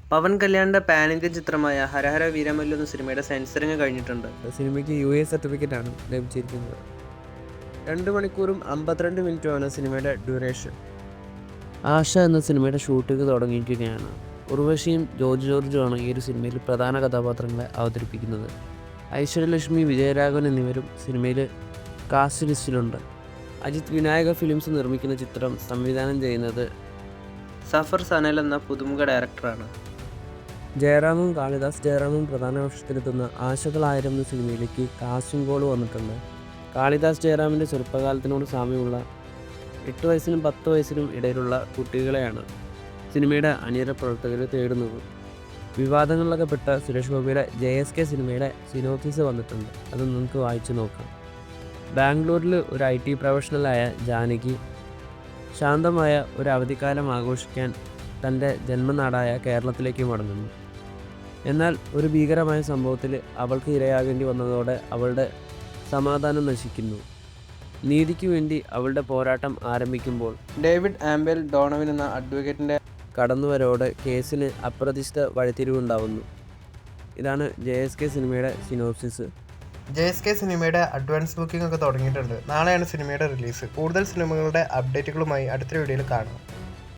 പവൻ കല്യാണിന്റെ pan Indian ചിത്രമായ ഹരഹര വീരമല്ലു എന്ന സിനിമയുടെ സെൻസറിങ് കഴിഞ്ഞിട്ടുണ്ട്. സിനിമയ്ക്ക് UA സർട്ടിഫിക്കറ്റ് ആണ് ലഭിച്ചിരിക്കുന്നത്. 2 മണിക്കൂറും 52 മിനിറ്റുമാണ് സിനിമയുടെ ഡ്യൂറേഷൻ. ആശ എന്ന സിനിമയുടെ ഷൂട്ടിംഗ് തുടങ്ങിയിരിക്കുകയാണ്. ഉർവശിയും ജോർജുമാണ് ഈ ഒരു സിനിമയിൽ പ്രധാന കഥാപാത്രങ്ങളെ അവതരിപ്പിക്കുന്നത്. ഐശ്വര്യലക്ഷ്മി, വിജയരാഘവൻ എന്നിവരും സിനിമയിൽ കാസ്റ്റ് ലിസ്റ്റിലുണ്ട്. അജിത് വിനായക ഫിലിംസ് നിർമ്മിക്കുന്ന ചിത്രം സംവിധാനം ചെയ്യുന്നത് സഫർ സനൽ എന്ന പുതുമുഖ ഡയറക്ടറാണ്. ജയറാമും കാളിദാസ് ജയറാമും പ്രധാന വേഷത്തിലെത്തുന്ന ആശകളായിരം എന്ന സിനിമയിലേക്ക് കാസ്റ്റിംഗ് കോൾ വന്നിട്ടുണ്ട്. കാളിദാസ് ജയറാമിൻ്റെ ചെറുപ്പകാലത്തിനോട് സാമ്യമുള്ള 8 വയസ്സിനും 10 വയസ്സിനും ഇടയിലുള്ള കുട്ടികളെയാണ് സിനിമയുടെ അണിയറ പ്രവർത്തകർ തേടുന്നത്. വിവാദങ്ങളിലൊക്കെ പെട്ട സുരേഷ് ഗോപിയുടെ JSK സിനിമയുടെ സിനോപ്സിസ് വന്നിട്ടുണ്ട്. അത് നമുക്ക് വായിച്ചു നോക്കാം. ബാംഗ്ലൂരിൽ ഒരു IT പ്രൊഫഷണലായ ജാനകി ശാന്തമായ ഒരു അവധിക്കാലം ആഘോഷിക്കാൻ തൻ്റെ ജന്മനാടായ കേരളത്തിലേക്ക് മടങ്ങുന്നു. എന്നാൽ ഒരു ഭീകരമായ സംഭവത്തിൽ അവൾക്ക് ഇരയാകേണ്ടി വന്നതോടെ അവളുടെ സമാധാനം നശിക്കുന്നു. നീതിക്ക് വേണ്ടി അവളുടെ പോരാട്ടം ആരംഭിക്കുമ്പോൾ ഡേവിഡ് ആംബെൽ ഡോണോവൻ എന്ന അഡ്വക്കേറ്റിൻ്റെ കടന്നുവരോടെ കേസിന് അപ്രതീക്ഷിത വഴിത്തിരിവുണ്ടാവുന്നു. ഇതാണ് JSK സിനിമയുടെ സിനോപ്സിസ്. JSK സിനിമയുടെ അഡ്വാൻസ് ബുക്കിംഗ് ഒക്കെ തുടങ്ങിയിട്ടുണ്ട്. നാളെയാണ് സിനിമയുടെ റിലീസ്. കൂടുതൽ സിനിമകളുടെ അപ്ഡേറ്റുകളുമായി അടുത്ത വീഡിയോയിൽ കാണാം.